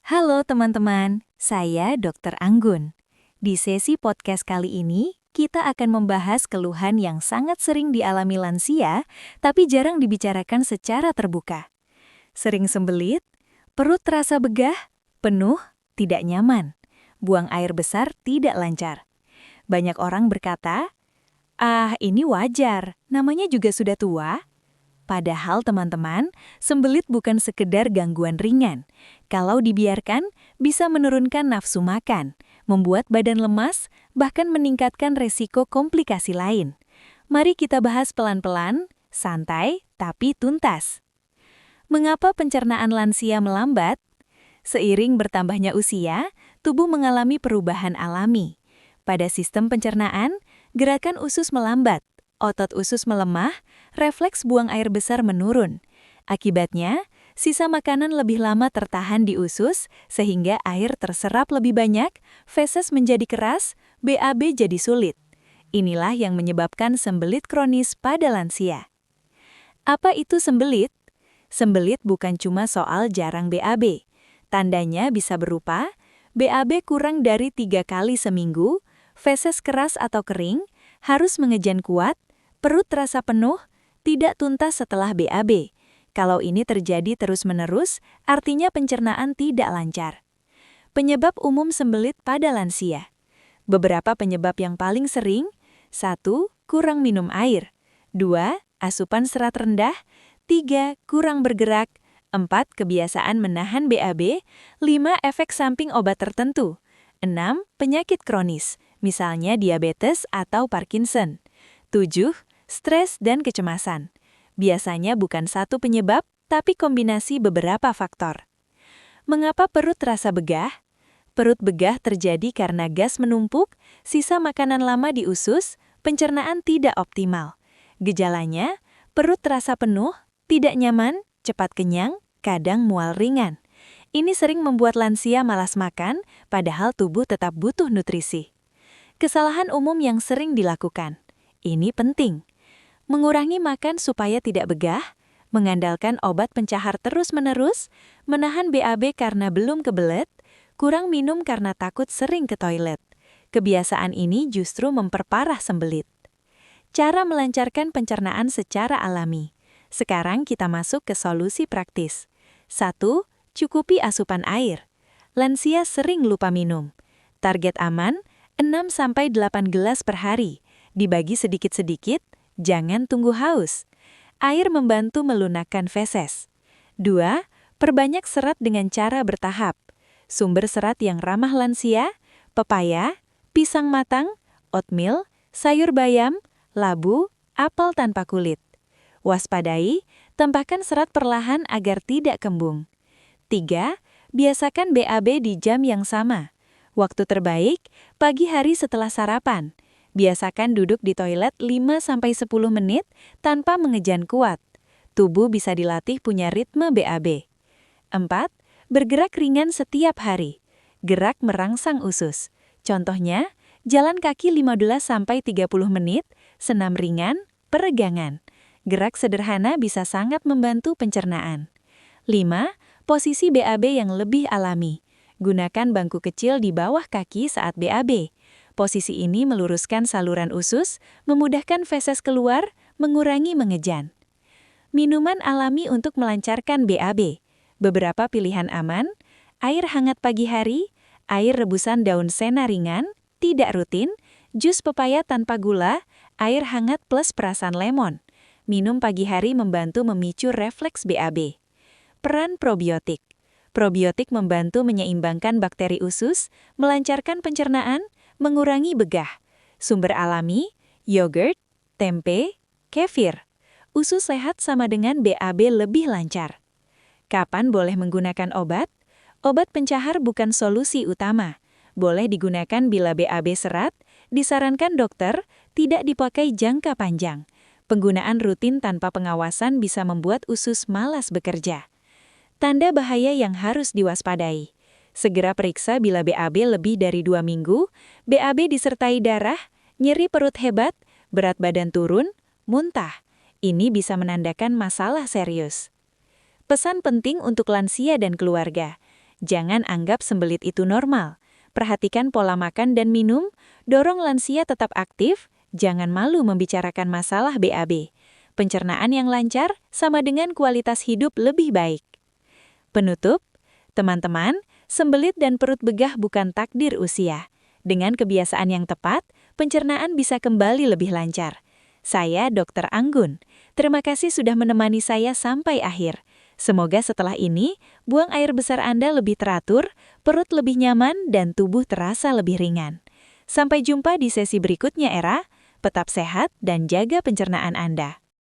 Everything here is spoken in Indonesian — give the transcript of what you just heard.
Halo teman-teman, saya Dr. Anggun. Di sesi podcast kali ini, kita akan membahas keluhan yang sangat sering dialami lansia, tapi jarang dibicarakan secara terbuka. Sering sembelit, perut terasa begah, penuh, tidak nyaman, buang air besar tidak lancar. Banyak orang berkata, ini wajar, namanya juga sudah tua. Padahal teman-teman, sembelit bukan sekedar gangguan ringan. Kalau dibiarkan, bisa menurunkan nafsu makan, membuat badan lemas, bahkan meningkatkan resiko komplikasi lain. Mari kita bahas pelan-pelan, santai, tapi tuntas. Mengapa pencernaan lansia melambat? Seiring bertambahnya usia, tubuh mengalami perubahan alami. Pada sistem pencernaan, gerakan usus melambat, otot usus melemah, refleks buang air besar menurun. Akibatnya, sisa makanan lebih lama tertahan di usus, sehingga air terserap lebih banyak, feses menjadi keras, BAB jadi sulit. Inilah yang menyebabkan sembelit kronis pada lansia. Apa itu sembelit? Sembelit bukan cuma soal jarang BAB. Tandanya bisa berupa BAB kurang dari 3 kali seminggu, feses keras atau kering, harus mengejan kuat, perut terasa penuh, tidak tuntas setelah BAB. Kalau ini terjadi terus-menerus, artinya pencernaan tidak lancar. Penyebab umum sembelit pada lansia. Beberapa penyebab yang paling sering: 1. Kurang minum air. 2. Asupan serat rendah. 3. Kurang bergerak. 4. Kebiasaan menahan BAB. 5. Efek samping obat tertentu. 6. Penyakit kronis, misalnya diabetes atau Parkinson. 7. Stres dan kecemasan. Biasanya bukan satu penyebab, tapi kombinasi beberapa faktor. Mengapa perut terasa begah? Perut begah terjadi karena gas menumpuk, sisa makanan lama di usus, pencernaan tidak optimal. Gejalanya, perut terasa penuh, tidak nyaman, cepat kenyang, kadang mual ringan. Ini sering membuat lansia malas makan, padahal tubuh tetap butuh nutrisi. Kesalahan umum yang sering dilakukan. Ini penting. Mengurangi makan supaya tidak begah, mengandalkan obat pencahar terus-menerus, menahan BAB karena belum kebelet, kurang minum karena takut sering ke toilet. Kebiasaan ini justru memperparah sembelit. Cara melancarkan pencernaan secara alami. Sekarang kita masuk ke solusi praktis. 1. Cukupi asupan air. Lansia sering lupa minum. Target aman, 6-8 gelas per hari. Dibagi sedikit-sedikit, jangan tunggu haus. Air membantu melunakkan feses. 2. Perbanyak serat dengan cara bertahap. Sumber serat yang ramah lansia, pepaya, pisang matang, oatmeal, sayur bayam, labu, apel tanpa kulit. Waspadai, tambahkan serat perlahan agar tidak kembung. 3. Biasakan BAB di jam yang sama. Waktu terbaik, pagi hari setelah sarapan. Biasakan duduk di toilet 5-10 menit tanpa mengejan kuat. Tubuh bisa dilatih punya ritme BAB. 4. Bergerak ringan setiap hari. Gerak merangsang usus. Contohnya, jalan kaki 15-30 menit, senam ringan, peregangan. Gerak sederhana bisa sangat membantu pencernaan. 5. Posisi BAB yang lebih alami. Gunakan bangku kecil di bawah kaki saat BAB. Posisi ini meluruskan saluran usus, memudahkan feses keluar, mengurangi mengejan. Minuman alami untuk melancarkan BAB. Beberapa pilihan aman: air hangat pagi hari, air rebusan daun sena ringan, tidak rutin, jus pepaya tanpa gula, air hangat plus perasan lemon. Minum pagi hari membantu memicu refleks BAB. Peran probiotik. Probiotik membantu menyeimbangkan bakteri usus, melancarkan pencernaan, mengurangi begah. Sumber alami: yogurt, tempe, kefir. Usus sehat sama dengan BAB lebih lancar. Kapan boleh menggunakan obat? Obat pencahar bukan solusi utama. Boleh digunakan bila BAB serat, disarankan dokter, tidak dipakai jangka panjang. Penggunaan rutin tanpa pengawasan bisa membuat usus malas bekerja. Tanda bahaya yang harus diwaspadai. Segera periksa bila BAB lebih dari 2 minggu, BAB disertai darah, nyeri perut hebat, berat badan turun, muntah. Ini bisa menandakan masalah serius. Pesan penting untuk lansia dan keluarga. Jangan anggap sembelit itu normal. Perhatikan pola makan dan minum, dorong lansia tetap aktif, jangan malu membicarakan masalah BAB. Pencernaan yang lancar sama dengan kualitas hidup lebih baik. Penutup, teman-teman, sembelit dan perut begah bukan takdir usia. Dengan kebiasaan yang tepat, pencernaan bisa kembali lebih lancar. Saya Dr. Anggun. Terima kasih sudah menemani saya sampai akhir. Semoga setelah ini, buang air besar Anda lebih teratur, perut lebih nyaman, dan tubuh terasa lebih ringan. Sampai jumpa di sesi berikutnya, Era. Tetap sehat dan jaga pencernaan Anda.